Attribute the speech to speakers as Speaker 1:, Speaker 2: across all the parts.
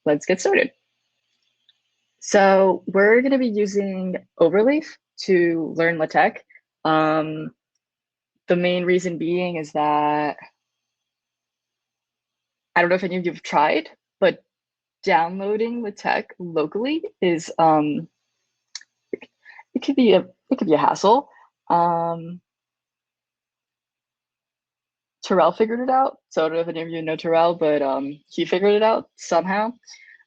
Speaker 1: let's get started. So we're going to be using Overleaf to learn LaTeX. The main reason being is that I don't know if any of you have tried, but downloading LaTeX locally is it could be a hassle. Terrell figured it out. So I don't know if any of you know Terrell, but he figured it out somehow.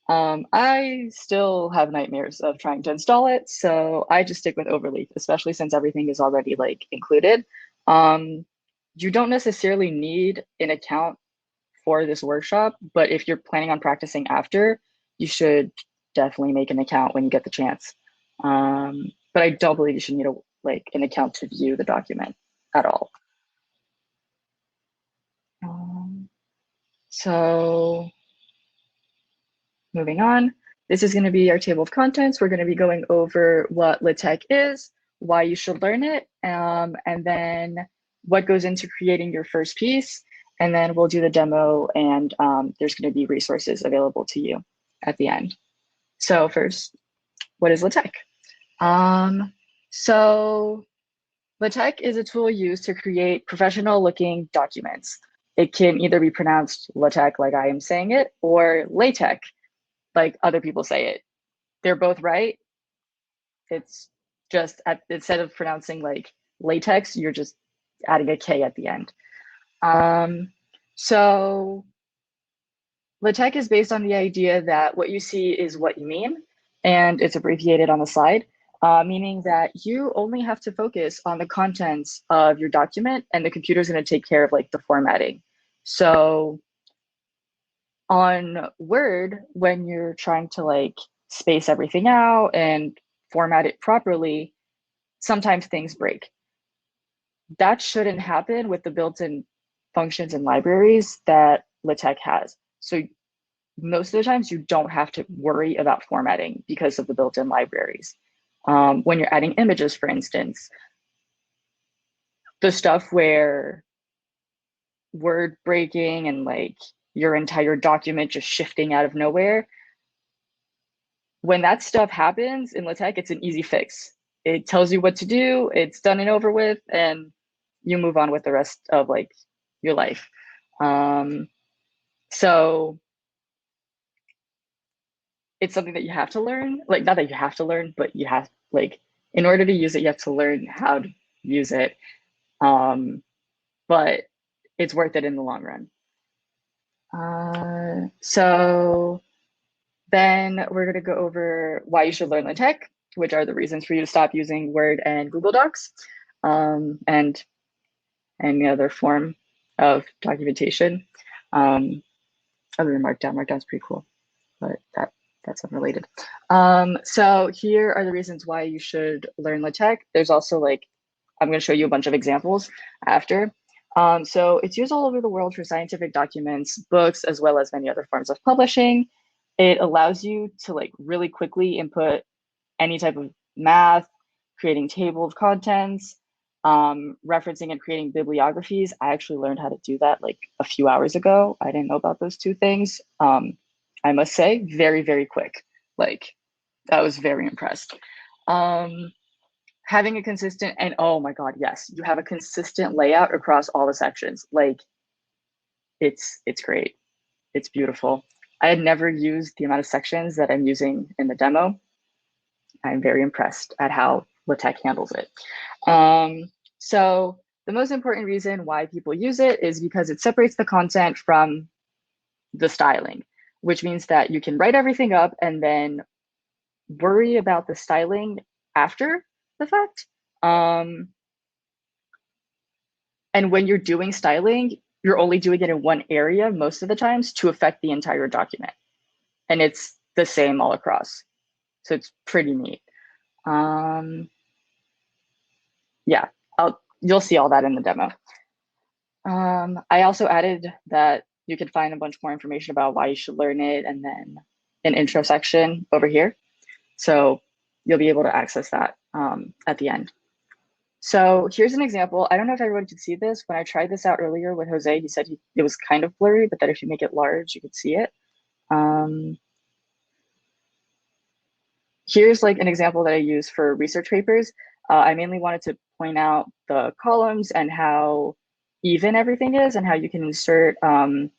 Speaker 1: I still have nightmares of trying to install it, so I just stick with Overleaf, especially since everything is already like included. You don't necessarily need an account for this workshop, but if you're planning on practicing after, you should definitely make an account when you get the chance. But I don't believe you should need an account to view the document at all. So moving on, this is going to be our table of contents. We're going to be going over what LaTeX is, why you should learn it, and then what goes into creating your first piece. And then we'll do the demo, and there's going to be resources available to you at the end. So first, what is LaTeX? So LaTeX is a tool used to create professional looking documents. It can either be pronounced LaTeX like I am saying it, or LaTeX like other people say it. They're both right. It's just instead of pronouncing like latex, you're just adding a K at the end. So LaTeX is based on the idea that what you see is what you mean, and it's abbreviated on the slide, meaning that you only have to focus on the contents of your document, and the computer's going to take care of like the formatting. So on Word, when you're trying to like space everything out and format it properly, sometimes things break. That shouldn't happen with the built-in functions and libraries that LaTeX has. So most of the times you don't have to worry about formatting because of the built-in libraries. When you're adding images, for instance, the stuff where word breaking and like your entire document just shifting out of nowhere, when that stuff happens in LaTeX, it's an easy fix. It tells you what to do, it's done and over with, and you move on with the rest of like your life. So it's something that you have to learn, like not that you have to learn, but you have like, in order to use it, you have to learn how to use it. But it's worth it in the long run. So then we're going to go over why you should learn LaTeX, which are the reasons for you to stop using Word and Google Docs, and any other form of documentation. Other than Markdown. Markdown's pretty cool, but that's unrelated. So here are the reasons why you should learn LaTeX. There's also like, I'm going to show you a bunch of examples after. So it's used all over the world for scientific documents, books, as well as many other forms of publishing. It allows you to like really quickly input any type of math, creating table of contents, referencing and creating bibliographies. I actually learned how to do that like a few hours ago. I didn't know about those two things. I must say, very, very quick. Like, I was very impressed. Having a consistent, and oh my God, yes, you have a consistent layout across all the sections. Like, it's great. It's beautiful. I had never used the amount of sections that I'm using in the demo. I'm very impressed at how LaTeX handles it. So the most important reason why people use it is because it separates the content from the styling, which means that you can write everything up and then worry about the styling after the fact. And when you're doing styling, you're only doing it in one area most of the times to affect the entire document. And it's the same all across. So it's pretty neat. Yeah, you'll see all that in the demo. I also added that you can find a bunch more information about why you should learn it, and then an intro section over here. So you'll be able to access that at the end. So here's an example. I don't know if everyone could see this. When I tried this out earlier with Jose, he said it was kind of blurry, but that if you make it large, you could see it. Here's like an example that I use for research papers. I mainly wanted to point out the columns and how even everything is and how you can insert, I'll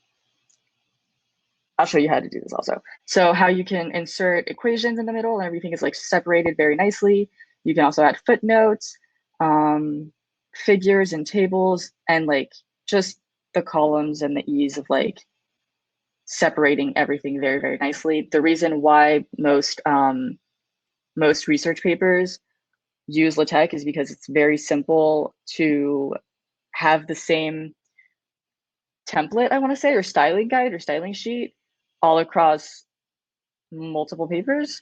Speaker 1: show you how to do this also. So how you can insert equations in the middle and everything is like separated very nicely. You can also add footnotes, figures and tables, and like just the columns and the ease of like separating everything very, very nicely. The reason why most research papers use LaTeX is because it's very simple to have the same template, I want to say, or styling guide or styling sheet all across multiple papers,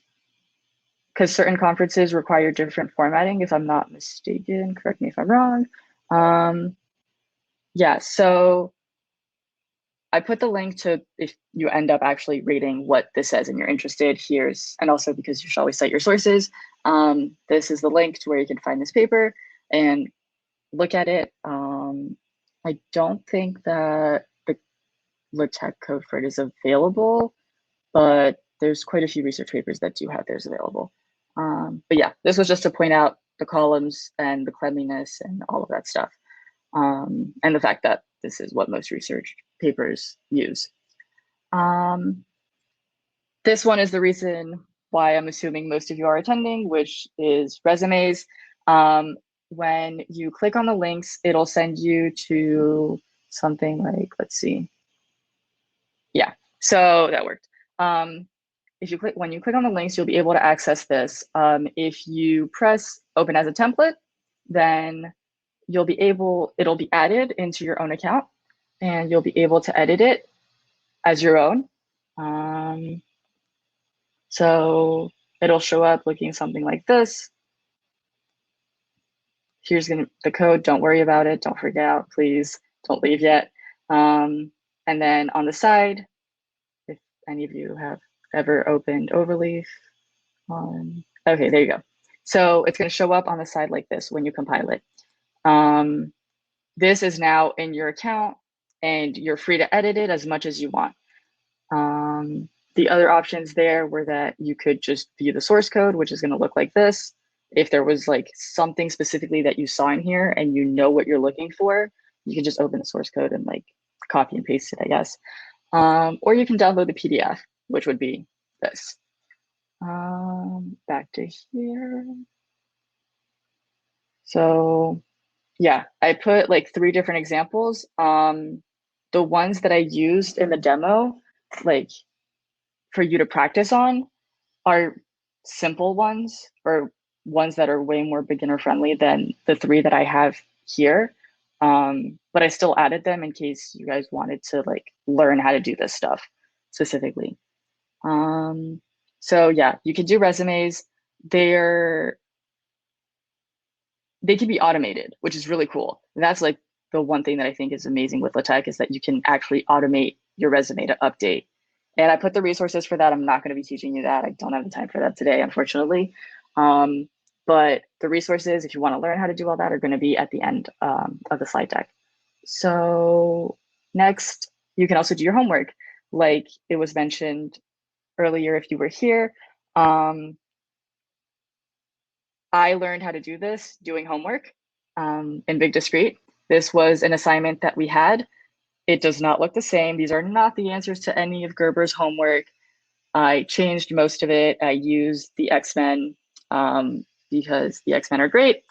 Speaker 1: because certain conferences require different formatting, if I'm not mistaken. Correct me if I'm wrong. Yeah, so I put the link to, if you end up actually reading what this says and you're interested, and also because you should always cite your sources, this is the link to where you can find this paper and look at it. I don't think that the LaTeX code for it is available, but there's quite a few research papers that do have theirs available. But yeah, this was just to point out the columns and the cleanliness and all of that stuff. And the fact that this is what most research papers use. This one is the reason why I'm assuming most of you are attending, which is resumes. When you click on the links, it'll send you to something like, let's see. Yeah, so that worked. When you click on the links, you'll be able to access this. If you press open as a template, then it'll be added into your own account and you'll be able to edit it as your own. So it'll show up looking something like this. Here's the code. Don't worry about it. Don't freak out, please. Don't leave yet. And then on the side, if any of you have ever opened Overleaf okay, there you go. So it's going to show up on the side like this when you compile it. This is now in your account and you're free to edit it as much as you want. The other options there were that you could just view the source code, which is going to look like this. If there was like something specifically that you saw in here and you know what you're looking for, you can just open the source code and like copy and paste it, I guess. Or you can download the PDF, which would be this. Back to here. So yeah, I put like 3 different examples. The ones that I used in the demo, like for you to practice on, are simple ones or ones that are way more beginner friendly than the 3 that I have here. But I still added them in case you guys wanted to like learn how to do this stuff specifically. So yeah, you can do resumes. They can be automated, which is really cool. And that's like the one thing that I think is amazing with LaTeX is that you can actually automate your resume to update. And I put the resources for that. I'm not going to be teaching you that. I don't have the time for that today, unfortunately. But the resources, if you want to learn how to do all that, are going to be at the end of the slide deck. So next, you can also do your homework. Like it was mentioned earlier, if you were here, I learned how to do this doing homework in Big Discrete. This was an assignment that we had. It does not look the same. These are not the answers to any of Gerber's homework. I changed most of it. I used the X-Men because the X-Men are great.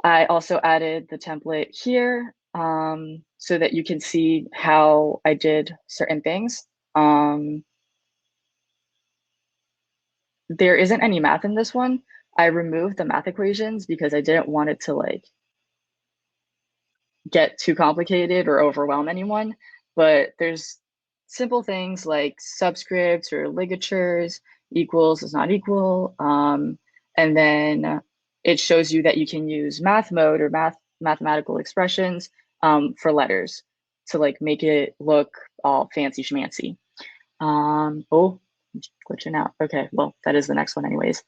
Speaker 1: I also added the template here so that you can see how I did certain things. There isn't any math in this one. I removed the math equations because I didn't want it to like get too complicated or overwhelm anyone. But there's simple things like subscripts or ligatures, equals is not equal. And then it shows you that you can use math mode or mathematical expressions for letters to like make it look all fancy schmancy. Oh, glitching out. Okay, well, that is the next one anyways.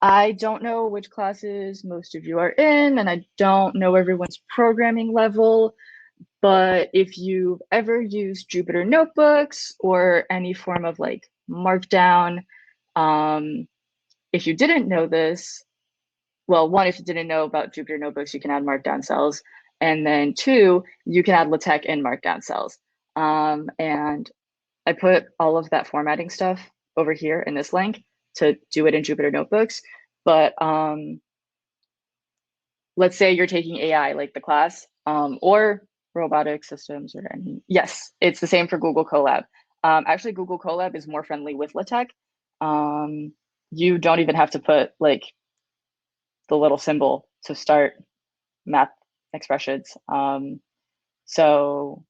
Speaker 1: I don't know which classes most of you are in, and I don't know everyone's programming level, but if you've ever used Jupyter notebooks or any form of like Markdown, if you didn't know this, well, one, if you didn't know about Jupyter notebooks, you can add Markdown cells. And then two, you can add LaTeX in Markdown cells. And I put all of that formatting stuff over here in this link to do it in Jupyter notebooks. But let's say you're taking AI, like the class, or robotic systems or any, yes, it's the same for Google Colab. Actually, Google Colab is more friendly with LaTeX. You don't even have to put like the little symbol to start math expressions. So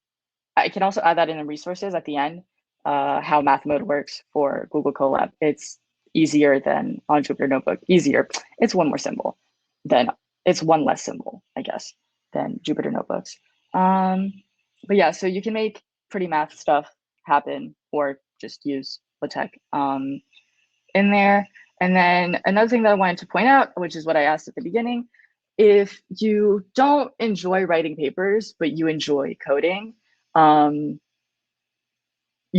Speaker 1: I can also add that in the resources at the end, how math mode works for Google Colab. It's easier than on Jupyter Notebook. Easier. It's one more symbol. Then it's one less symbol, I guess, than Jupyter Notebooks. But yeah, so you can make pretty math stuff happen or just use LaTeX in there. And then another thing that I wanted to point out, which is what I asked at the beginning, if you don't enjoy writing papers, but you enjoy coding, you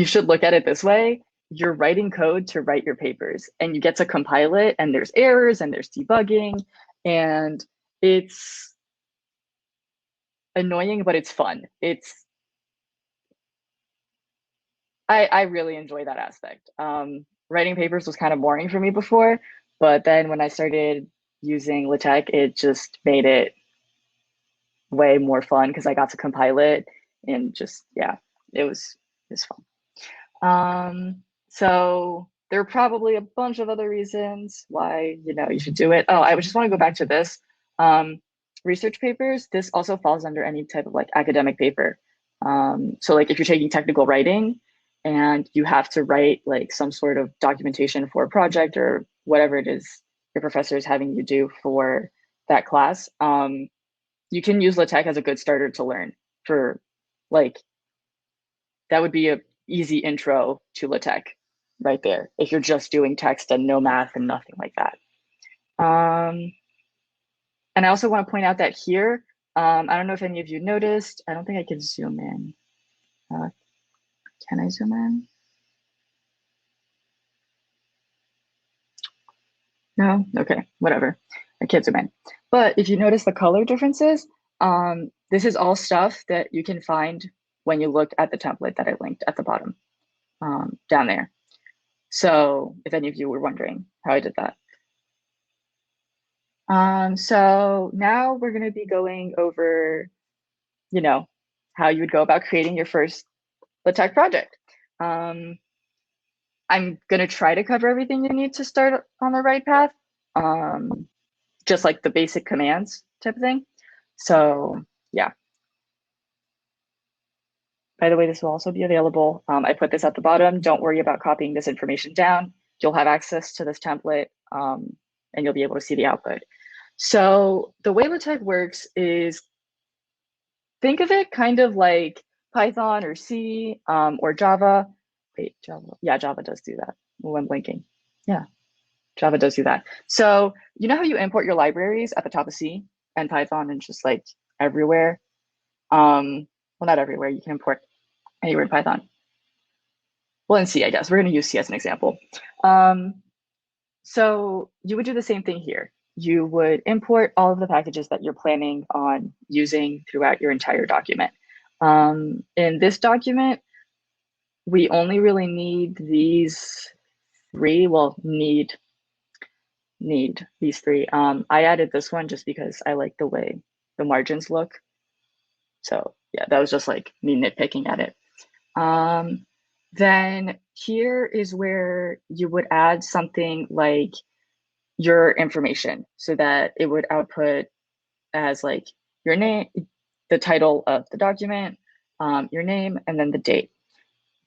Speaker 1: should look at it this way. You're writing code to write your papers and you get to compile it and there's errors and there's debugging and it's annoying, but it's fun. I really enjoy that aspect. Writing papers was kind of boring for me before, but then when I started using LaTeX, it just made it way more fun because I got to compile it and just, yeah, it was fun. So there are probably a bunch of other reasons why, you should do it. Oh, I just want to go back to this. Research papers, this also falls under any type of like academic paper. So like if you're taking technical writing and you have to write like some sort of documentation for a project or whatever it is your professor is having you do for that class, you can use LaTeX as a good starter to learn for like, that would be a easy intro to LaTeX right there if you're just doing text and no math and nothing like that. And I also want to point out that here, I don't know if any of you noticed, I don't think I can zoom in. Can I zoom in? No? Okay, whatever. I can't zoom in. But if you notice the color differences, this is all stuff that you can find when you look at the template that I linked at the bottom down there. So if any of you were wondering how I did that. So now we're going to be going over, how you would go about creating your first LaTeX project. I'm going to try to cover everything you need to start on the right path, just like the basic commands type of thing. So yeah. By the way, this will also be available. I put this at the bottom. Don't worry about copying this information down. You'll have access to this template and you'll be able to see the output. So the way LaTeX works is, think of it kind of like Python or C or Java. Wait, Java. Yeah, Java does do that. Oh, I'm blinking. Yeah, Java does do that. So you know how you import your libraries at the top of C and Python and just like everywhere? Well, not everywhere. You can import anywhere in Python. Well, in C, I guess. We're going to use C as an example. So you would do the same thing here. You would import all of the packages that you're planning on using throughout your entire document. In this document, we only really need these three, well, need these three. I added this one just because I like the way the margins look. So yeah, that was just like me nitpicking at it. Then here is where you would add something like your information so that it would output as like your name, the title of the document, your name, and then the date.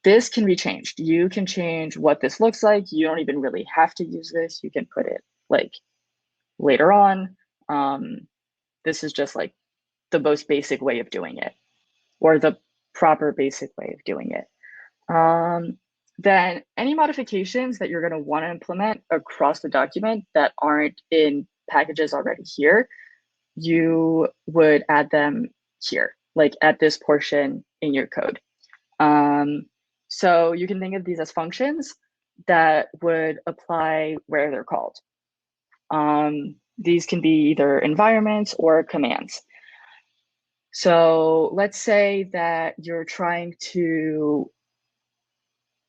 Speaker 1: This can be changed. You can change what this looks like. You don't even really have to use this. You can put it like later on. This is just like the most basic way of doing it, or the proper basic way of doing it. Then any modifications that you're going to want to implement across the document that aren't in packages already here, you would add them here, like at this portion in your code. So you can think of these as functions that would apply where they're called. These can be either environments or commands. So let's say that you're trying to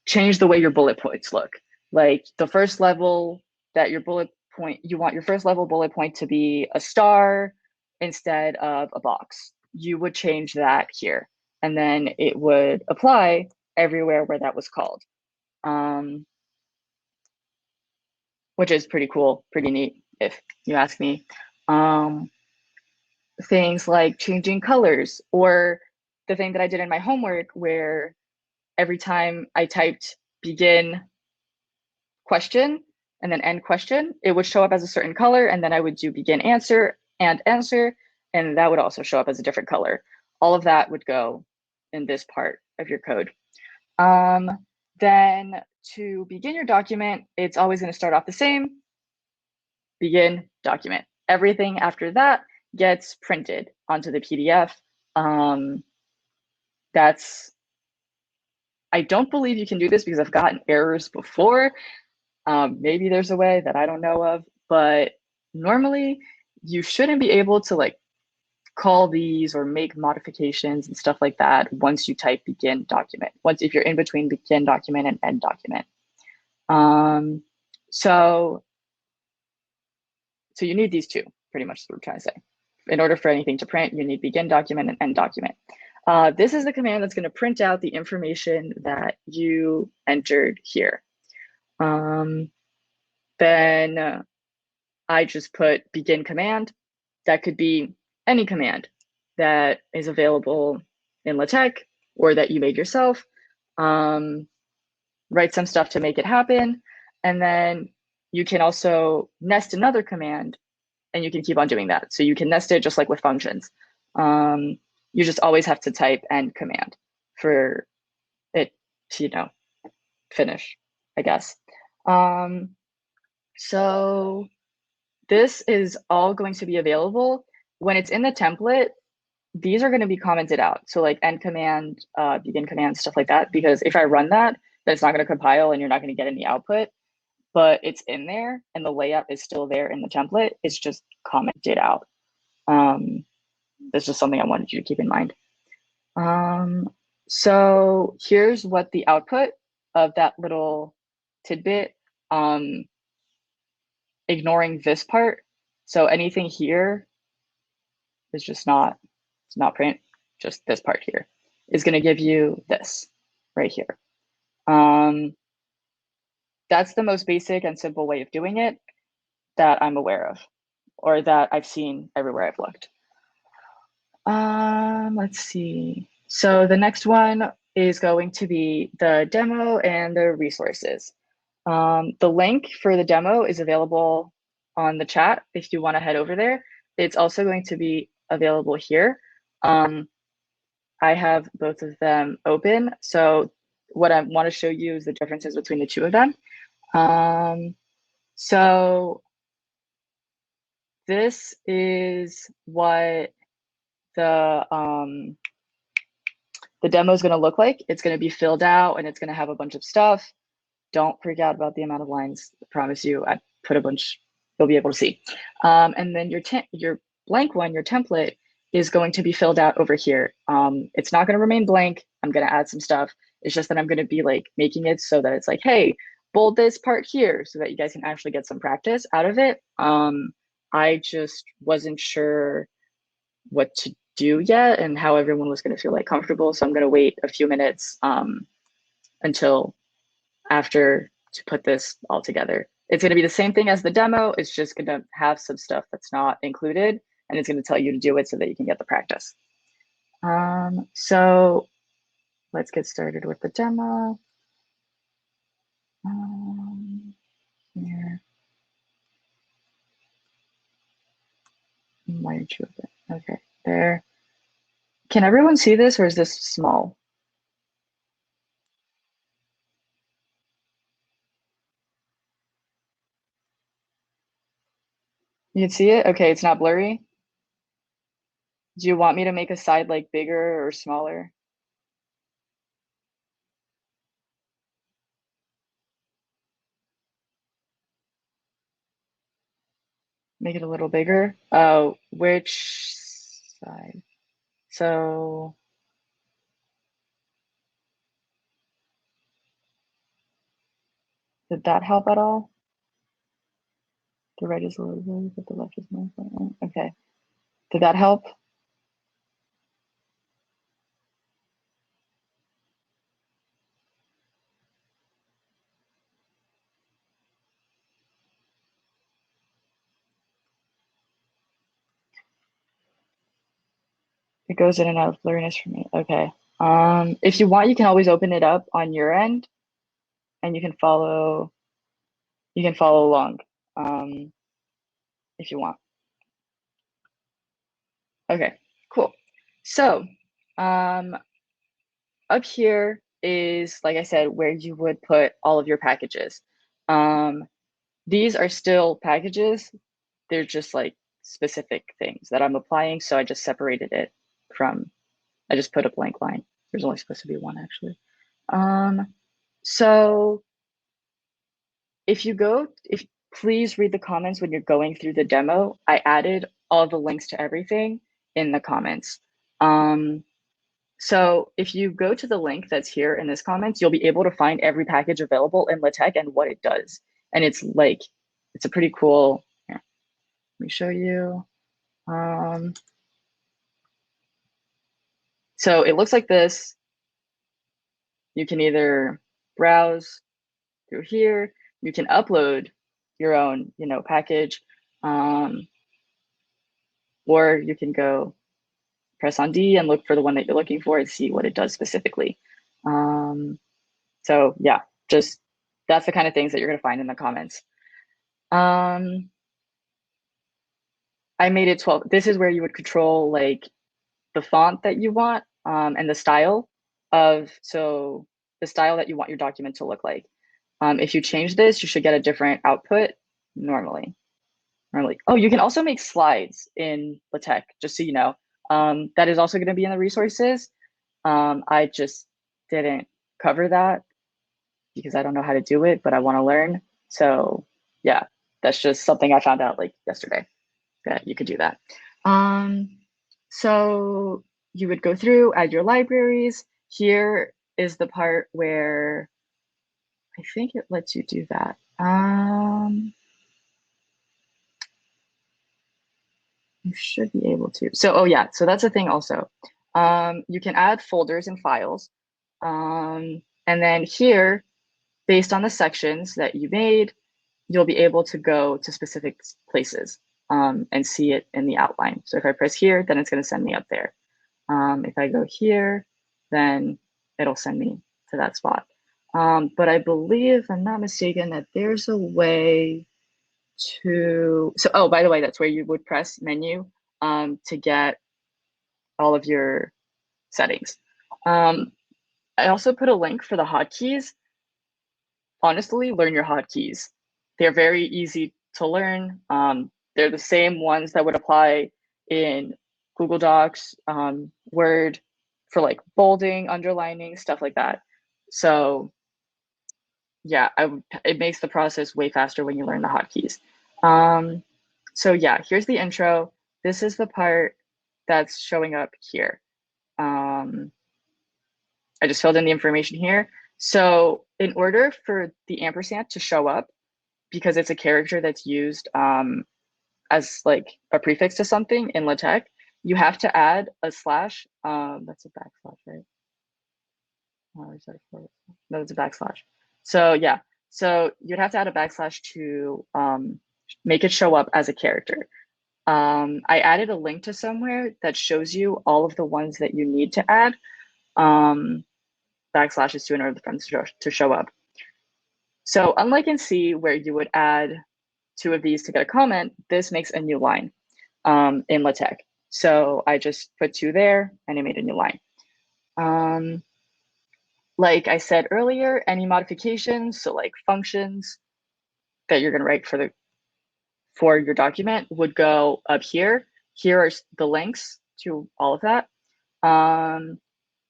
Speaker 1: change the way your bullet points look. Like the first level that your bullet point, you want your first level bullet point to be a star instead of a box. You would change that here, and then it would apply everywhere where that was called, which is pretty cool, pretty neat, if you ask me. Things like changing colors, or the thing that I did in my homework where every time I typed begin question and then end question, it would show up as a certain color, and then I would do begin answer and answer, and that would also show up as a different color. All of that would go in this part of your code. Then to begin your document, it's always going to start off the same, begin document. Everything after that gets printed onto the PDF. I don't believe you can do this because I've gotten errors before. Maybe there's a way that I don't know of, but normally you shouldn't be able to like call these or make modifications and stuff like that once you type begin document, if you're in between begin document and end document. So you need these two, pretty much is what we're trying to say. In order for anything to print, you need begin document and end document. This is the command that's going to print out the information that you entered here. Then I just put begin command. That could be any command that is available in LaTeX or that you made yourself. Write some stuff to make it happen. And then you can also nest another command, and you can keep on doing that. So you can nest it just like with functions. You just always have to type end command for it to, finish, I guess. So this is all going to be available. When it's in the template, these are going to be commented out. So like end command, begin command, stuff like that, because if I run that, then it's not going to compile and you're not going to get any output, but it's in there and the layout is still there in the template. It's just commented out. That's just something I wanted you to keep in mind. So here's what the output of that little tidbit, ignoring this part. So anything here is just it's not print, just this part here is going to give you this right here. That's the most basic and simple way of doing it that I'm aware of, or that I've seen everywhere I've looked. Let's see. So the next one is going to be the demo and the resources. The link for the demo is available on the chat if you want to head over there. It's also going to be available here. I have both of them open. So what I want to show you is the differences between the two of them. So this is what the demo is going to look like. It's going to be filled out and it's going to have a bunch of stuff. Don't freak out about the amount of lines. I promise you, I put a bunch, you'll be able to see. And then your blank one, your template, is going to be filled out over here. It's not going to remain blank. I'm going to add some stuff. It's just that I'm going to be like making it so that it's like, hey, bold this part here so that you guys can actually get some practice out of it. I just wasn't sure what to do yet and how everyone was going to feel like comfortable. So I'm going to wait a few minutes until after to put this all together. It's going to be the same thing as the demo. It's just going to have some stuff that's not included, and it's going to tell you to do it so that you can get the practice. So let's get started with the demo. Here. Why aren't you open? Okay, there. Can everyone see this, or is this small? You can see it? Okay, it's not blurry. Do you want me to make a side like bigger or smaller? Make it a little bigger? Oh, which side? So did that help at all? The right is a little bit, but the left is more important. Okay. Did that help? It goes in and out of blurriness for me. Okay. If you want, you can always open it up on your end and you can follow along if you want. Okay, cool. So up here is, like I said, where you would put all of your packages. These are still packages. They're just like specific things that I'm applying. So I just separated it from, I just put a blank line. There's only supposed to be one actually. So if please read the comments when you're going through the demo. I added all the links to everything in the comments. So if you go to the link that's here in this comments, you'll be able to find every package available in LaTeX and what it does. And it's a pretty cool, here, let me show you. So it looks like this. You can either browse through here, you can upload your own, package, or you can go press on D and look for the one that you're looking for and see what it does specifically. So yeah, just that's the kind of things that you're going to find in the comments. I made it 12. This is where you would control like the font that you want and the style so the style that you want your document to look like. If you change this, you should get a different output normally. Oh, you can also make slides in LaTeX, just so you know. That is also going to be in the resources. I just didn't cover that because I don't know how to do it, but I want to learn. So yeah, that's just something I found out like yesterday that you could do that. So you would go through, add your libraries. Here is the part where I think it lets you do that. You should be able to. So, oh yeah, so that's a thing also. You can add folders and files. And then here, based on the sections that you made, you'll be able to go to specific places and see it in the outline. So if I press here, then it's going to send me up there. If I go here, then it'll send me to that spot. But I believe, if I'm not mistaken, that there's a way oh, by the way, that's where you would press menu to get all of your settings. I also put a link for the hotkeys. Honestly, learn your hotkeys. They're very easy to learn. They're the same ones that would apply in Google Docs, Word, for like bolding, underlining, stuff like that. So yeah, it makes the process way faster when you learn the hotkeys. So yeah, here's the intro. This is the part that's showing up here. I just filled in the information here. So in order for the ampersand to show up, because it's a character that's used as like a prefix to something in LaTeX, you have to add a slash. That's a backslash, right? Oh, is that no, it's a backslash. So yeah, so you'd have to add a backslash to make it show up as a character. I added a link to somewhere that shows you all of the ones that you need to add backslashes to in order for them to show up. So unlike in C, where you would add 2 of these to get a comment, this makes a new line in LaTeX. So I just put 2 there and it made a new line. Like I said earlier, any modifications, so like functions that you're going to write for the for your document would go up here. Here are the links to all of that.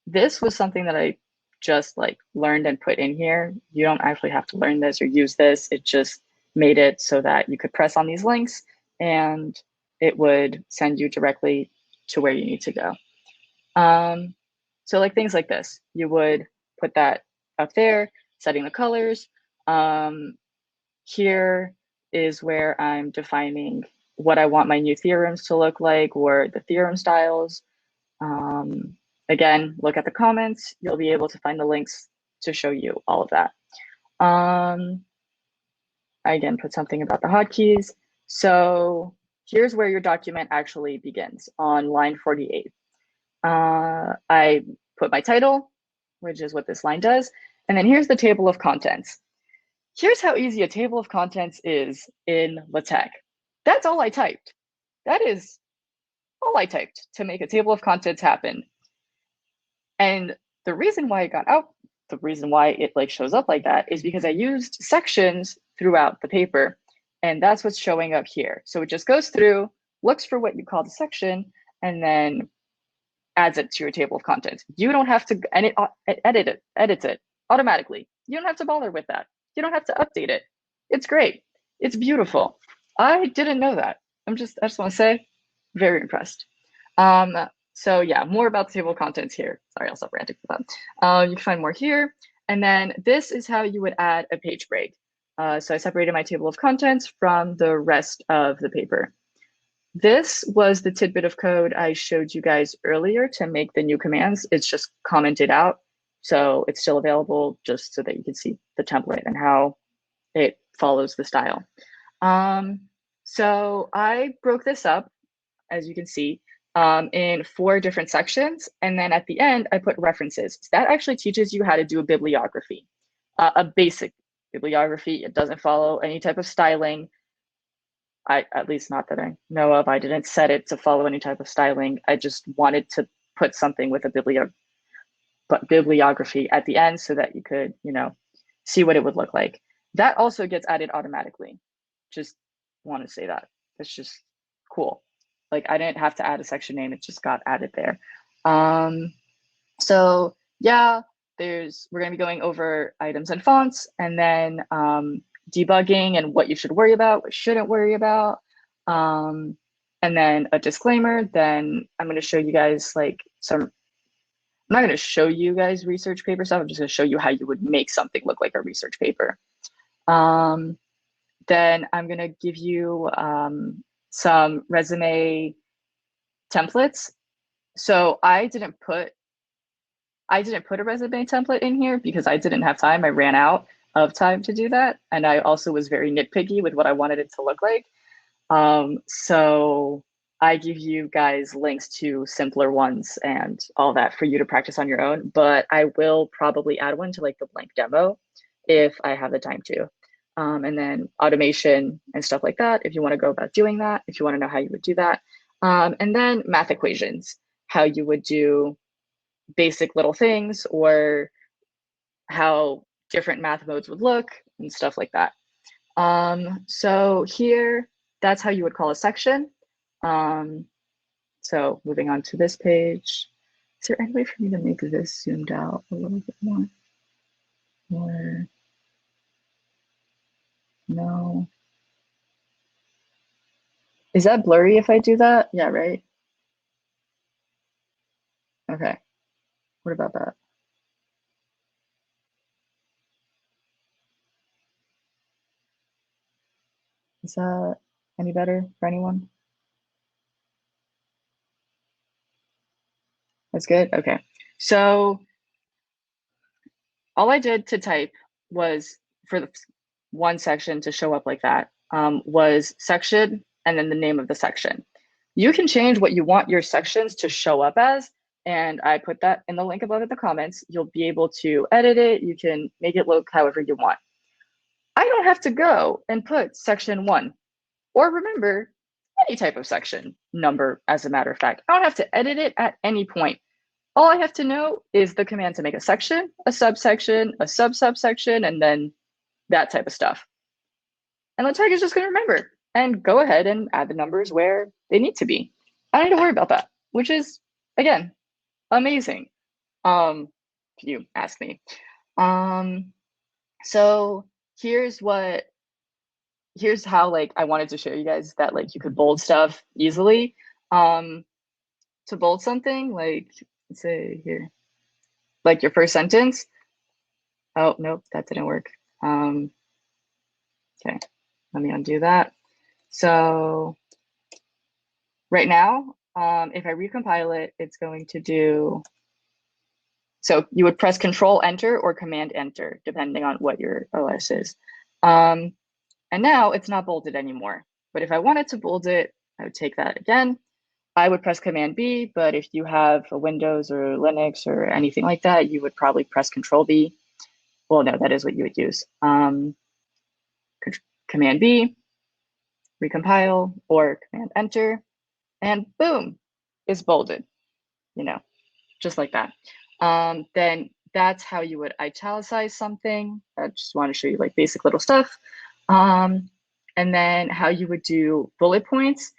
Speaker 1: This was something that I just like learned and put in here. You don't actually have to learn this or use this. It just made it so that you could press on these links and it would send you directly to where you need to go. So like things like this, you would put that up there, setting the colors. Here is where I'm defining what I want my new theorems to look like or the theorem styles. Again, look at the comments. You'll be able to find the links to show you all of that. I again put something about the hotkeys. So here's where your document actually begins on line 48. I put my title, which is what this line does. And then here's the table of contents. Here's how easy a table of contents is in LaTeX. That's all I typed. That is all I typed to make a table of contents happen. And the reason why it got out, the reason why it like shows up like that is because I used sections throughout the paper. And that's what's showing up here. So it just goes through, looks for what you call the section, and then adds it to your table of contents. You don't have to edits it automatically. You don't have to bother with that. You don't have to update it. It's great. It's beautiful. I didn't know that. I just want to say, very impressed. So yeah, more about the table of contents here. Sorry, I'll stop ranting for that. You can find more here. And then this is how you would add a page break. So I separated my table of contents from the rest of the paper. This was the tidbit of code I showed you guys earlier to make the new commands. It's just commented out. So it's still available just so that you can see the template and how it follows the style. So I broke this up, as you can see, in 4 different sections. And then at the end, I put references. So that actually teaches you how to do a bibliography, a basic bibliography. It doesn't follow any type of styling. At least not that I know of. I didn't set it to follow any type of styling. I just wanted to put something with a bibliography at the end so that you could, see what it would look like. That also gets added automatically. Just want to say that. It's just cool. Like I didn't have to add a section name. It just got added there. So yeah, we're going to be going over items and fonts, and then debugging and what you should worry about, what you shouldn't worry about, and then a disclaimer. Then I'm going to show you guys like I'm not going to show you guys research paper stuff. I'm just going to show you how you would make something look like a research paper. Then I'm going to give you some resume templates. So I didn't put a resume template in here because I didn't have time. I ran out of time to do that. And I also was very nitpicky with what I wanted it to look like. So I give you guys links to simpler ones and all that for you to practice on your own, but I will probably add one to like the blank demo if I have the time to. And then automation and stuff like that, if you want to go about doing that, if you want to know how you would do that. And then math equations, how you would do basic little things or how different math modes would look and stuff like that. So here, that's how you would call a section. So moving on to this page, is there any way for me to make this zoomed out a little bit more? Or no? Is that blurry if I do that? Yeah, right? Okay, what about that? Is that any better for anyone? That's good, okay. So all I did to type was for the one section to show up like that was section and then the name of the section. You can change what you want your sections to show up as, and I put that in the link above in the comments. You'll be able to edit it. You can make it look however you want. I don't have to go and put section 1 or remember any type of section number, as a matter of fact. I don't have to edit it at any point. All I have to know is the command to make a section, a subsection, a subsection, and then that type of stuff. And LaTeX is just going to remember. and go ahead and add the numbers where they need to be. I don't need to worry about that, which is, again, amazing. If you ask me. So here's how like I wanted to show you guys that like you could bold stuff easily. To bold something, like let's say here, like your first sentence. Oh, nope, that didn't work. Okay, let me undo that. So right now, if I recompile it, it's going to do, so you would press Control Enter or Command Enter, depending on what your OS is. And now it's not bolded anymore. But if I wanted to bold it, I would take that again. I would press Command B, but if you have a Windows or Linux or anything like that, you would probably press Control B. Well, no, that is what you would use. Command B, recompile, or Command Enter, and boom, it's bolded, you know, just like that. Then that's how you would italicize something. I just want to show you like basic little stuff. And then how you would do bullet points.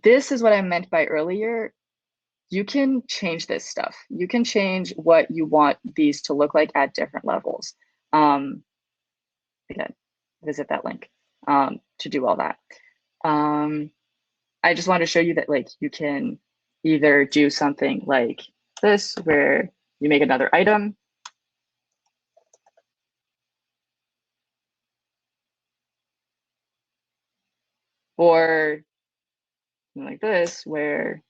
Speaker 1: This is what I meant by earlier. You can change this stuff. You can change what you want these to look like at different levels. Again, visit that link to do all that. I just want to show you that like you can either do something like this where you make another item, or like this where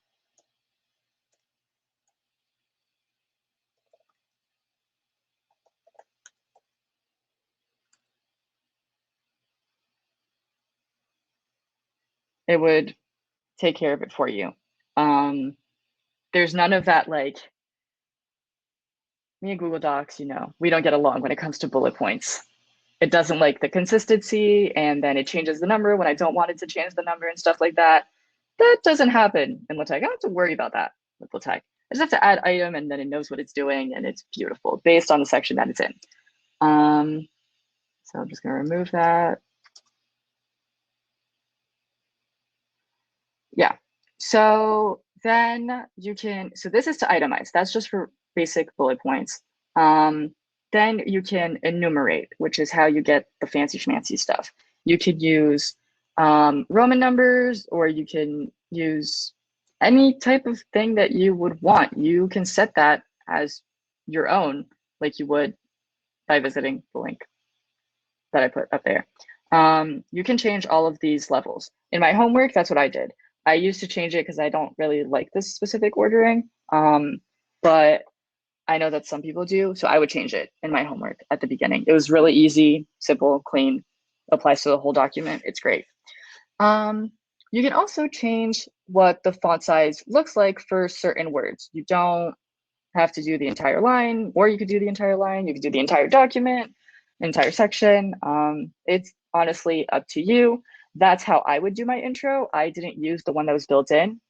Speaker 1: it would take care of it for you. There's none of that, like me and Google Docs, you know, we don't get along when it comes to bullet points. It doesn't like the consistency, and then it changes the number when I don't want it to change the number and stuff like that. That doesn't happen in LaTeX. I don't have to worry about that with LaTeX. I just have to add item, and then it knows what it's doing, and it's beautiful based on the section that it's in. So I'm just going to remove that. Yeah. So then you can, so this is to itemize. That's just for basic bullet points. Then you can enumerate, which is how you get the fancy schmancy stuff. You could use Roman numbers, or you can use any type of thing that you would want. You can set that as your own, like you would by visiting the link that I put up there. You can change all of these levels. In my homework, that's what I did. I used to change it because I don't really like this specific ordering, but I know that some people do, so I would change it in my homework at the beginning. It was really easy, simple, clean, applies to the whole document. It's great. You can also change what the font size looks like for certain words. You don't have to do the entire line, or you could do the entire line. You could do the entire document, entire section. It's honestly up to you. That's how I would do my intro. I didn't use the one that was built in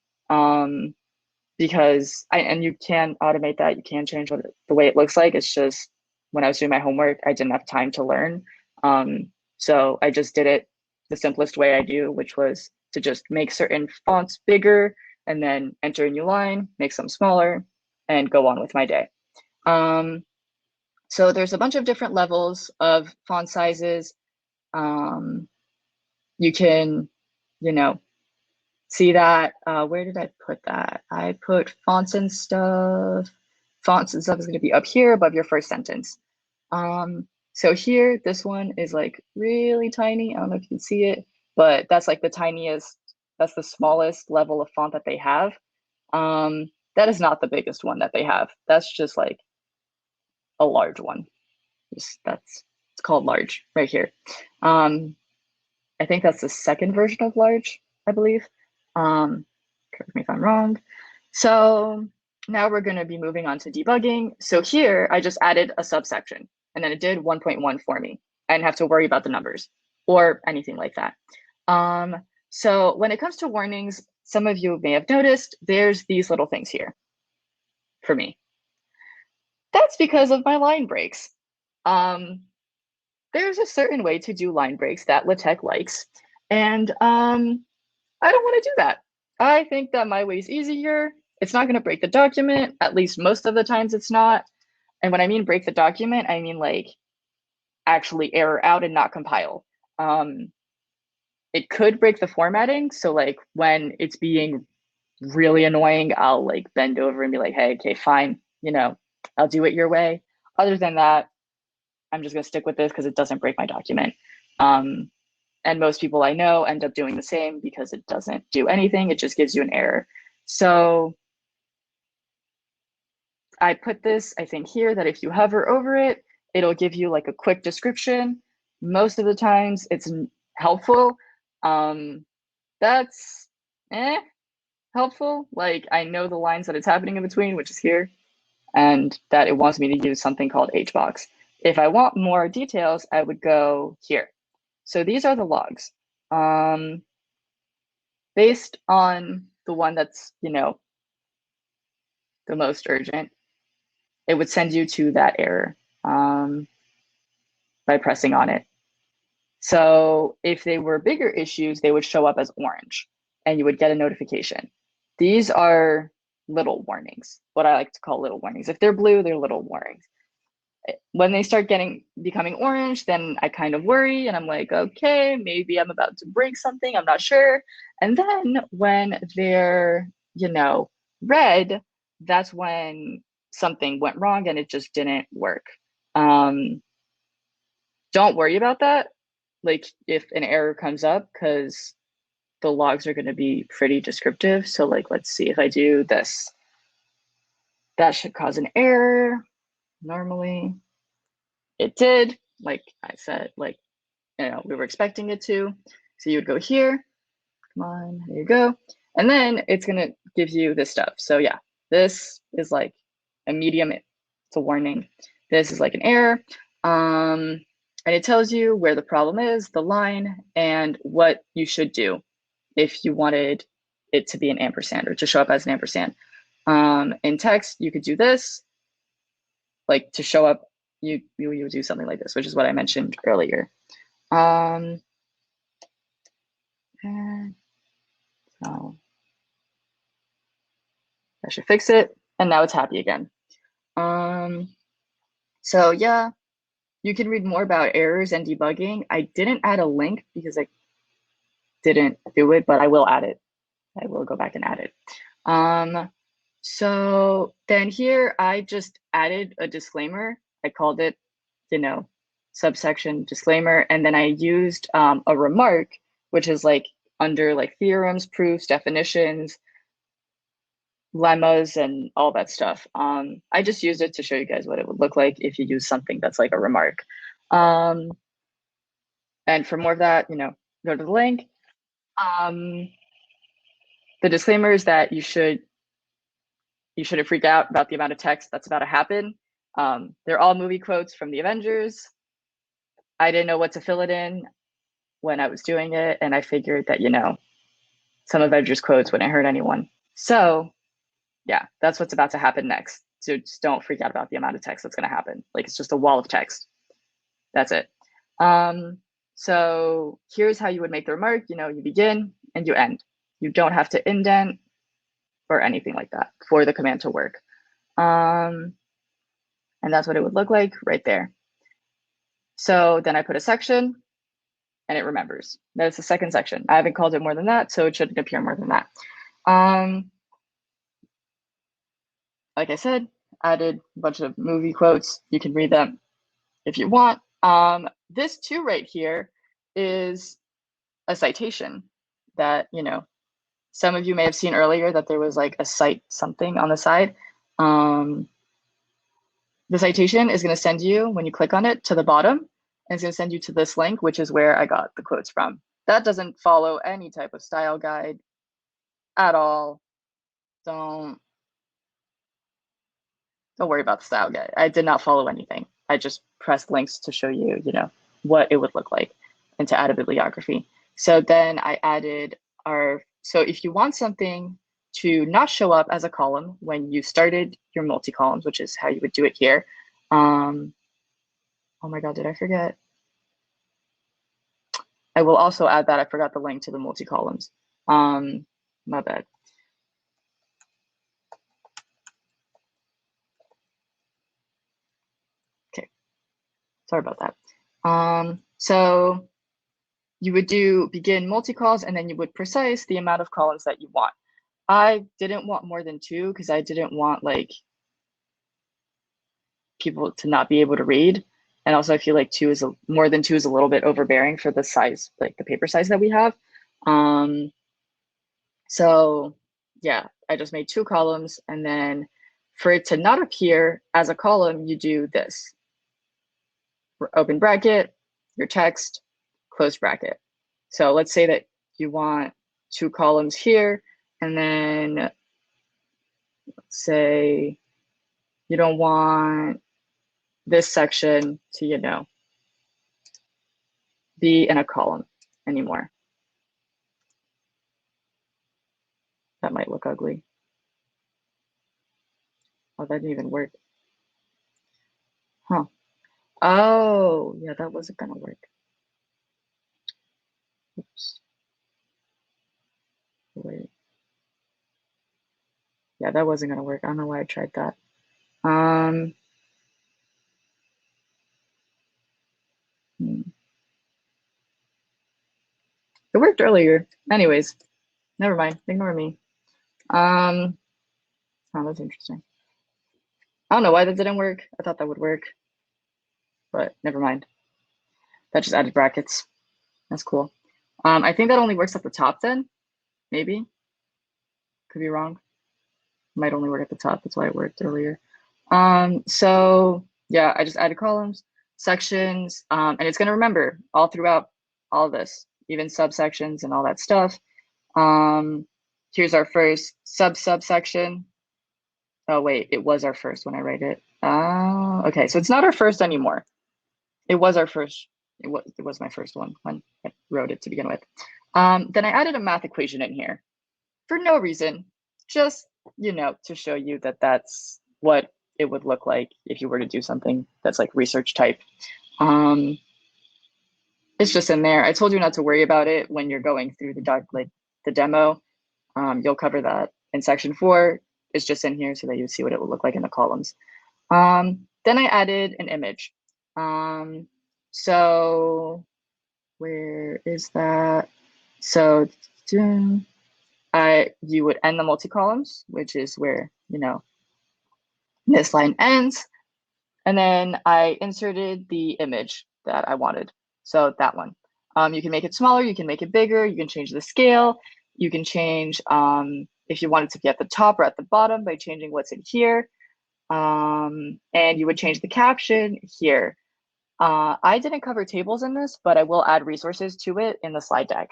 Speaker 1: because and you can automate that. You can change the way it looks like. It's just when I was doing my homework, I didn't have time to learn. So I just did it the simplest way I do, which was to just make certain fonts bigger and then enter a new line, make some smaller, and go on with my day. So there's a bunch of different levels of font sizes. You can, you know, see that. Where did I put that? I put fonts and stuff. Fonts and stuff is going to be up here above your first sentence. So here, this one is like really tiny. I don't know if you can see it, but that's like the tiniest, that's the smallest level of font that they have. That is not the biggest one that they have. That's just like a large one. It's called large right here. I think that's the second version of large, I believe. Correct me if I'm wrong. So now we're going to be moving on to debugging. So here I just added a subsection, and then it did 1.1 for me. I didn't have to worry about the numbers or anything like that. So when it comes to warnings, some of you may have noticed there's these little things here for me. That's because of my line breaks. There's a certain way to do line breaks that LaTeX likes, And I don't want to do that. I think that my way is easier. It's not going to break the document. At least most of the times it's not. And when I mean break the document, I mean like actually error out and not compile. It could break the formatting. So like when it's being really annoying, I'll like bend over and be like, hey, okay, fine, you know, I'll do it your way. Other than that, I'm just gonna stick with this because it doesn't break my document. And most people I know end up doing the same because it doesn't do anything. It just gives you an error. So I put this, I think here, that if you hover over it, it'll give you like a quick description. Most of the times it's helpful. That's helpful. Like I know the lines that it's happening in between, which is here, and that it wants me to use something called hbox. If I want more details, I would go here. So these are the logs. Based on the one that's, you know, the most urgent, it would send you to that error by pressing on it. So if they were bigger issues, they would show up as orange and you would get a notification. These are little warnings, what I like to call little warnings. If they're blue, they're little warnings. When they start becoming orange, then I kind of worry and I'm like, okay, maybe I'm about to break something, I'm not sure. And then when they're, you know, red, that's when something went wrong and it just didn't work. Don't worry about that. Like if an error comes up, because the logs are going to be pretty descriptive. So like, let's see if I do this, that should cause an error. Normally it did, like I said, like, you know, we were expecting it to. So you would go here, come on, there you go. And then it's going to give you this stuff. So yeah, this is like a medium, it's a warning. This is like an error. And it tells you where the problem is, the line, and what you should do if you wanted it to be an ampersand or to show up as an ampersand. In text, you could do this, like to show up, you would do something like this, which is what I mentioned earlier. So I should fix it, and now it's happy again. So yeah, you can read more about errors and debugging. I didn't add a link because I didn't do it, but I will add it. I will go back and add it. So then here I just added a disclaimer. I called it, you know, subsection disclaimer. And then I used a remark, which is like under like theorems, proofs, definitions, lemmas, and all that stuff. I just used it to show you guys what it would look like if you use something that's like a remark. And for more of that, you know, go to the link. The disclaimer is that you shouldn't freak out about the amount of text that's about to happen. They're all movie quotes from the Avengers. I didn't know what to fill it in when I was doing it, and I figured that, you know, some Avengers quotes wouldn't hurt anyone. So yeah, that's what's about to happen next. So just don't freak out about the amount of text that's going to happen. Like it's just a wall of text. That's it. So here's how you would make the remark. You know, you begin and you end. You don't have to indent or anything like that for the command to work. And that's what it would look like right there. So then I put a section and it remembers. That's the second section. I haven't called it more than that, so it shouldn't appear more than that. Like I said, added a bunch of movie quotes. You can read them if you want. This too right here is a citation that, you know, some of you may have seen earlier that there was like a cite something on the side. The citation is going to send you, when you click on it, to the bottom, and it's going to send you to this link, which is where I got the quotes from. That doesn't follow any type of style guide at all. Don't worry about the style guide. I did not follow anything. I just pressed links to show you, you know, what it would look like and to add a bibliography. So then I added so if you want something to not show up as a column when you started your multi-columns, which is how you would do it here. Oh my God, did I forget? I will also add that I forgot the link to the multi-columns. My bad. Okay, sorry about that. So you would do begin multi-calls, and then you would precise the amount of columns that you want. I didn't want more than 2 because I didn't want like people to not be able to read. And also I feel like more than 2 is a little bit overbearing for the size, like the paper size that we have. So yeah, I just made 2 columns, and then for it to not appear as a column, you do this. Open bracket, your text, close bracket. So let's say that you want 2 columns here, and then let's say you don't want this section to, you know, be in a column anymore. That might look ugly. Oh, that didn't even work. Huh. Oh, yeah, that wasn't gonna work. Oops. Wait. Yeah, that wasn't gonna work. I don't know why I tried that. It worked earlier. Anyways, never mind. Ignore me. Oh, that's interesting. I don't know why that didn't work. I thought that would work, but never mind. That just added brackets. That's cool. I think that only works at the top then, maybe. Could be wrong. Might only work at the top. That's why it worked earlier. So yeah, I just added columns, sections, and it's gonna remember all throughout all of this, even subsections and all that stuff. Here's our first subsection. Oh wait, it was our first when I write it. Okay, so it's not our first anymore. It was our first. It was my first one when I wrote it to begin with. Then I added a math equation in here for no reason, just, you know, to show you that that's what it would look like if you were to do something that's like research type. It's just in there. I told you not to worry about it when you're going through the demo. You'll cover that in section 4. It's just in here so that you see what it would look like in the columns. Then I added an image. So where is that? So you would end the multi-columns, which is where, you know, this line ends. And then I inserted the image that I wanted. So that one. You can make it smaller, you can make it bigger, you can change the scale, you can change if you want it to be at the top or at the bottom by changing what's in here. And you would change the caption here. I didn't cover tables in this, but I will add resources to it in the slide deck.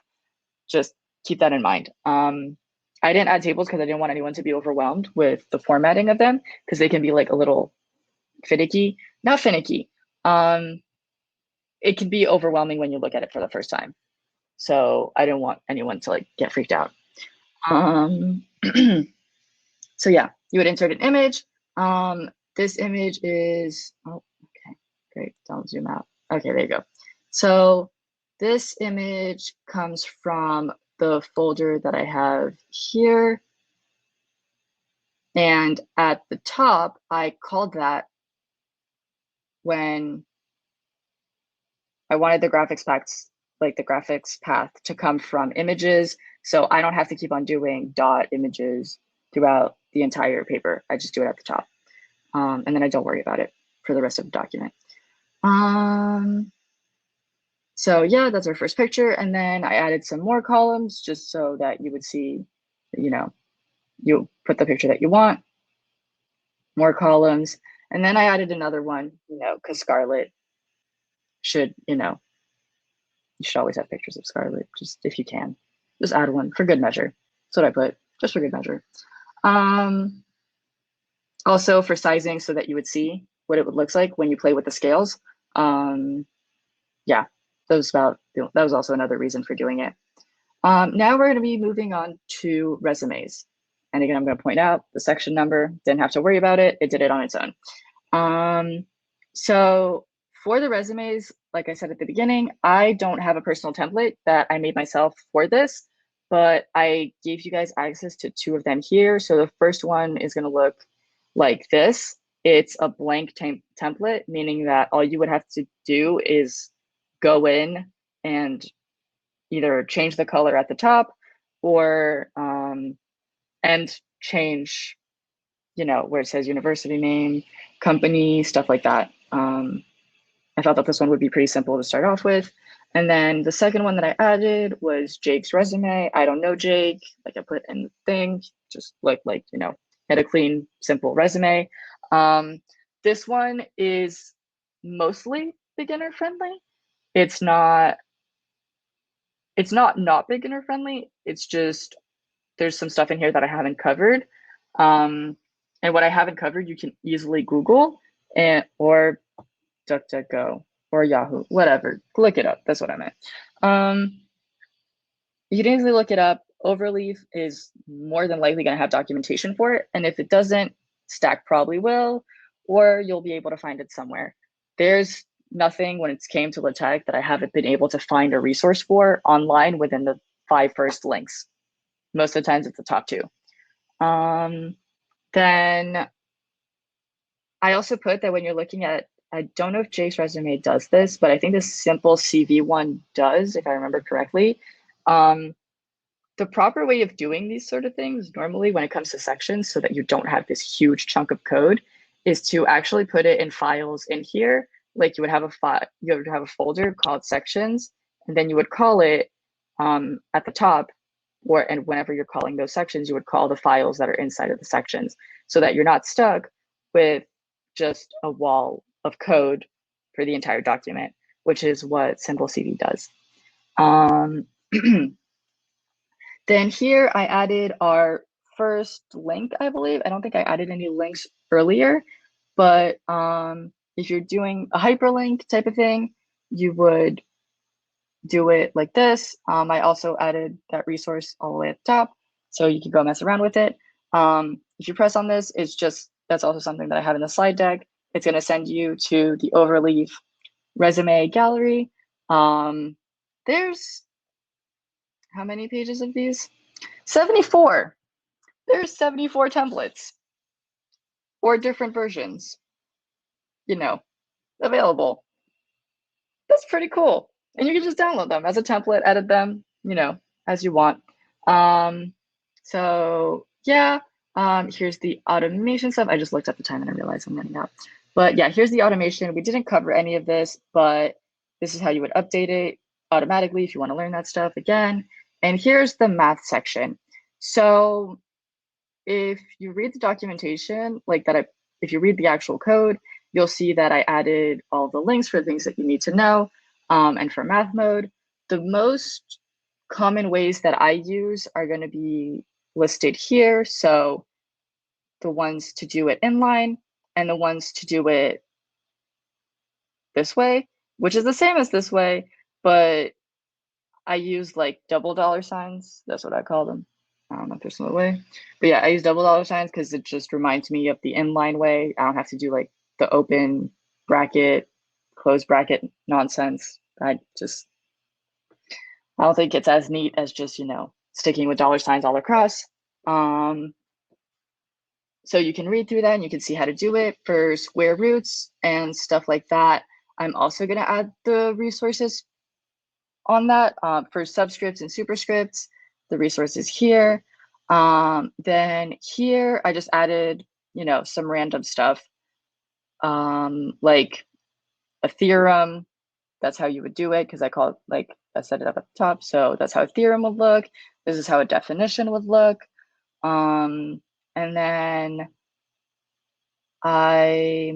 Speaker 1: Just keep that in mind. I didn't add tables because I didn't want anyone to be overwhelmed with the formatting of them, because they can be like a little finicky. Not finicky. It can be overwhelming when you look at it for the first time. So I didn't want anyone to like get freaked out. So yeah, you would insert an image. This image is, oh, okay, great, don't zoom out. Okay, there you go. So this image comes from the folder that I have here. And at the top, I called that when I wanted the graphics path to come from images. So I don't have to keep on doing dot images throughout the entire paper. I just do it at the top. And then I don't worry about it for the rest of the document. So yeah, that's our first picture. And then I added some more columns just so that you would see, you know, you put the picture that you want, more columns. And then I added another one, you know, because Scarlett should, you know, you should always have pictures of Scarlett, just if you can. Just add one for good measure. That's what I put, just for good measure. Also for sizing so that you would see what it would look like when you play with the scales. Yeah, that was also another reason for doing it. Now we're going to be moving on to resumes. And again, I'm going to point out the section number, didn't have to worry about it. It did it on its own. So for the resumes, like I said at the beginning, I don't have a personal template that I made myself for this, but I gave you guys access to two of them here. So the first one is going to look like this. It's a blank template, meaning that all you would have to do is go in and either change the color at the top or and change, you know, where it says university name, company, stuff like that. I thought that this one would be pretty simple to start off with. And then the second one that I added was Jake's resume. I don't know Jake, like I put in the thing, just like, you know, had a clean, simple resume. This one is mostly beginner friendly. It's not beginner friendly. It's just, there's some stuff in here that I haven't covered. And what I haven't covered, you can easily Google or DuckDuckGo or Yahoo, whatever. Look it up. That's what I meant. You can easily look it up. Overleaf is more than likely going to have documentation for it. And if it doesn't, Stack probably will, or you'll be able to find it somewhere. There's nothing when it came to LaTeX that I haven't been able to find a resource for online within the 5 first links. Most of the times it's the top 2. Then I also put that when you're looking at, I don't know if Jake's resume does this, but I think the simple CV one does, if I remember correctly. The proper way of doing these sort of things normally when it comes to sections, so that you don't have this huge chunk of code, is to actually put it in files in here. Like you would have a file, you would have a folder called sections, and then you would call it at the top, and whenever you're calling those sections, you would call the files that are inside of the sections, so that you're not stuck with just a wall of code for the entire document, which is what Simple CV does. Then here I added our first link, I believe. I don't think I added any links earlier, but if you're doing a hyperlink type of thing, you would do it like this. I also added that resource all the way at the top, so you can go mess around with it. If you press on this, that's also something that I have in the slide deck. It's going to send you to the Overleaf resume gallery. There's how many pages of these? 74. There's 74 templates or different versions, you know, available. That's pretty cool. And you can just download them as a template, edit them, you know, as you want. So yeah, here's the automation stuff. I just looked at the time and I realized I'm running out. But yeah, here's the automation. We didn't cover any of this, but this is how you would update it automatically if you want to learn that stuff again. And here's the math section. So if you read the documentation, if you read the actual code, you'll see that I added all the links for things that you need to know. And for math mode, the most common ways that I use are going to be listed here. So the ones to do it inline and the ones to do it this way, which is the same as this way, but I use like double dollar signs. That's what I call them. I don't know if there's another way, but yeah, I use double dollar signs because it just reminds me of the inline way. I don't have to do like the open bracket, close bracket nonsense. I don't think it's as neat as just, you know, sticking with dollar signs all across. So you can read through that and you can see how to do it for square roots and stuff like that. I'm also going to add the resources on that for subscripts and superscripts, the resources here. Then here I just added, you know, some random stuff like a theorem. That's how you would do it because I set it up at the top. So that's how a theorem would look. This is how a definition would look. And then I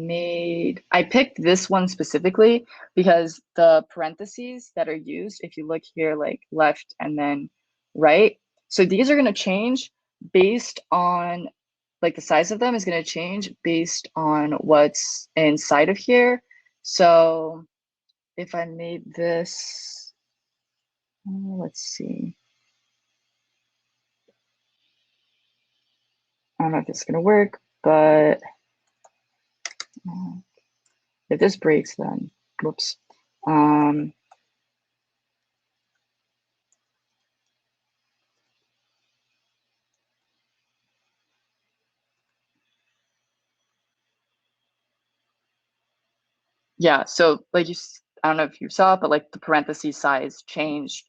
Speaker 1: picked this one specifically because the parentheses that are used, if you look here, like left and then right. So these are going to change based on, like the size of them is going to change based on what's inside of here. So if I made this, let's see. I don't know if it's going to work, but if this breaks, then whoops. Yeah, so like I don't know if you saw, but like the parentheses size changed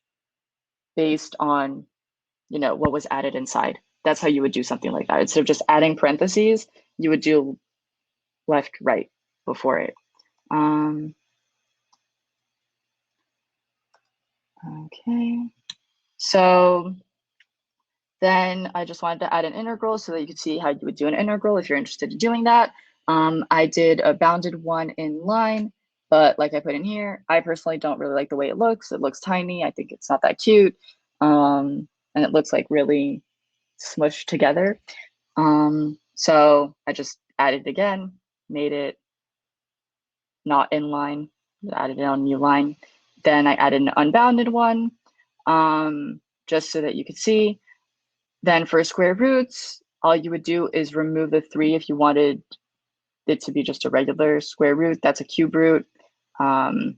Speaker 1: based on, you know, what was added inside. That's how you would do something like that. Instead of just adding parentheses, you would do left, right before it. Okay, so then I just wanted to add an integral so that you could see how you would do an integral if you're interested in doing that. I did a bounded one in line, but like I put in here, I personally don't really like the way it looks. It looks tiny. I think it's not that cute. And it looks like really smushed together. So I just added it again, made it not in line, added it on a new line. Then I added an unbounded one, just so that you could see. Then for square roots, all you would do is remove the 3 if you wanted it to be just a regular square root. That's a cube root. And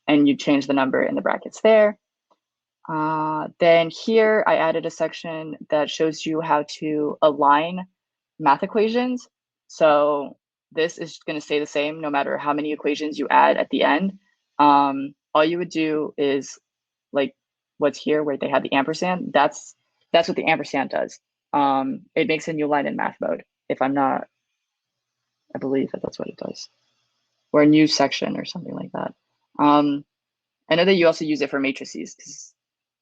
Speaker 1: you change the number in the brackets there. Then here I added a section that shows you how to align math equations. So this is going to stay the same no matter how many equations you add at the end. All you would do is like what's here where they have the ampersand. That's what the ampersand does. It makes a new line in math mode. If I'm not, I believe that's what it does, or a new section or something like that. I know that you also use it for matrices, because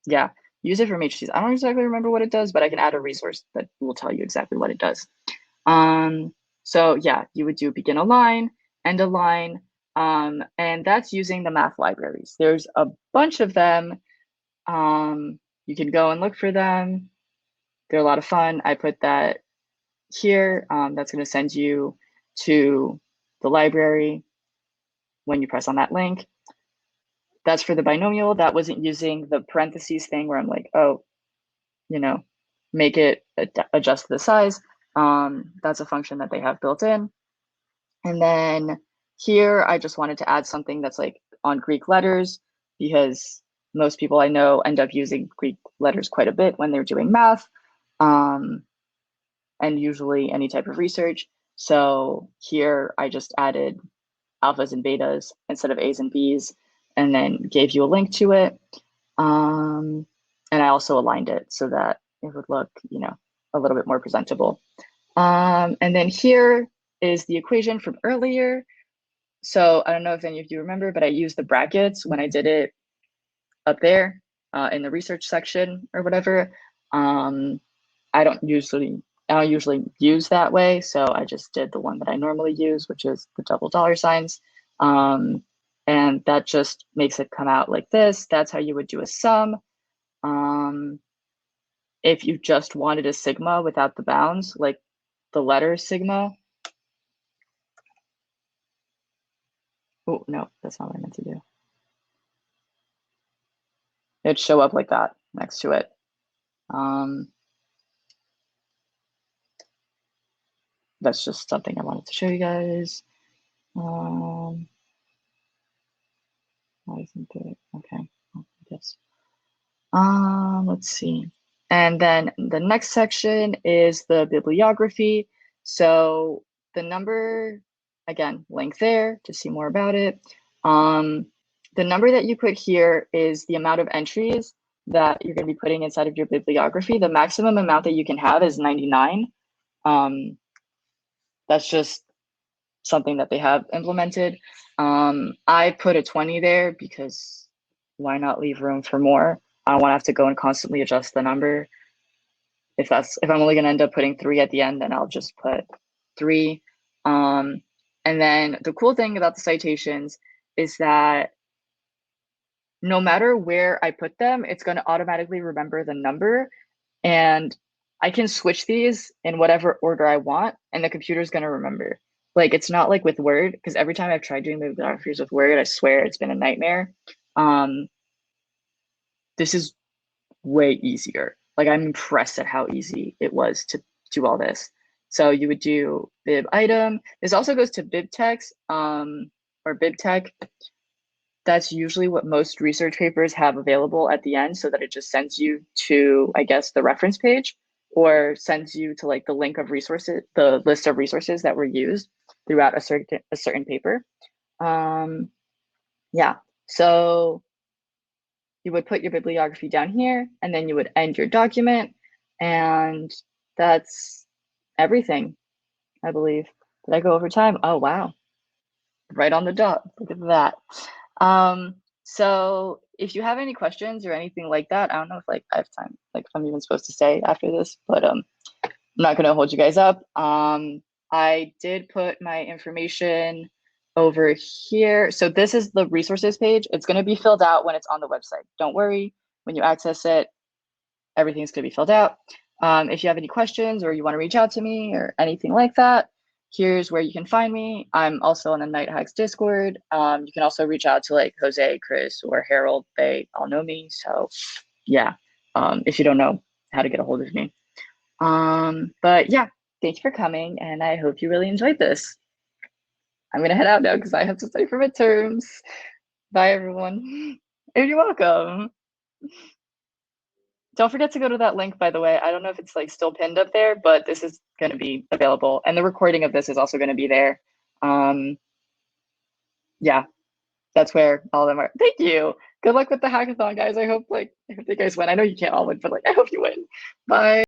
Speaker 1: yeah, use it for matrices. I don't exactly remember what it does, but I can add a resource that will tell you exactly what it does. So yeah, you would do begin a line, end a line, and that's using the math libraries. There's a bunch of them. You can go and look for them. They're a lot of fun. I put that here. That's going to send you to the library when you press on that link. That's for the binomial. That wasn't using the parentheses thing where I'm like, oh, you know, make it adjust the size. That's a function that they have built in. And then here, I just wanted to add something that's like on Greek letters, because most people I know end up using Greek letters quite a bit when they're doing math, and usually any type of research. So here I just added alphas and betas instead of A's and B's, and then gave you a link to it. And I also aligned it so that it would look, you know, a little bit more presentable. And then here is the equation from earlier. So I don't know if any of you remember, but I used the brackets when I did it up there in the research section or whatever. I don't usually use that way, so I just did the one that I normally use, which is the double dollar signs. And that just makes it come out like this. That's how you would do a sum. If you just wanted a sigma without the bounds, like the letter sigma. Oh, no, that's not what I meant to do. It'd show up like that next to it. That's just something I wanted to show you guys. Why isn't it? Okay, yes. Let's see. And then the next section is the bibliography. So the number, again, link there to see more about it. The number that you put here is the amount of entries that you're going to be putting inside of your bibliography. The maximum amount that you can have is 99. That's just something that they have implemented. I put a 20 there because why not leave room for more? I don't want to have to go and constantly adjust the number. If I'm only going to end up putting 3 at the end, then I'll just put 3. And then the cool thing about the citations is that no matter where I put them, it's going to automatically remember the number, and I can switch these in whatever order I want, and the computer's going to remember. Like, it's not like with Word, because every time I've tried doing bibliographies with Word, I swear it's been a nightmare. This is way easier. Like, I'm impressed at how easy it was to do all this. So you would do bib item. This also goes to bib text or bib tech. that's usually what most research papers have available at the end, so that it just sends you to, I guess, the reference page, or sends you to like the link of resources, the list of resources that were used throughout a certain paper. Yeah, so you would put your bibliography down here, and then you would end your document, and that's everything, I believe. Did I go over time? Oh, wow. Right on the dot. Look at that. So if you have any questions or anything like that, I don't know if like I have time, like if I'm even supposed to stay after this, but I'm not gonna hold you guys up. I did put my information over here. So this is the resources page. It's gonna be filled out when it's on the website. Don't worry, when you access it, everything's gonna be filled out. If you have any questions or you wanna reach out to me or anything like that, here's where you can find me. I'm also on the KnightHacks Discord. You can also reach out to like Jose, Chris, or Harold. They all know me. So yeah, if you don't know how to get a hold of me. But yeah, thank you for coming, and I hope you really enjoyed this. I'm gonna head out now because I have to study for midterms. Bye, everyone. And you're welcome. Don't forget to go to that link, by the way. I don't know if it's like still pinned up there, but this is going to be available. And the recording of this is also going to be there. Yeah, that's where all of them are. Thank you. Good luck with the hackathon, guys. I hope you guys win. I know you can't all win, but like I hope you win. Bye.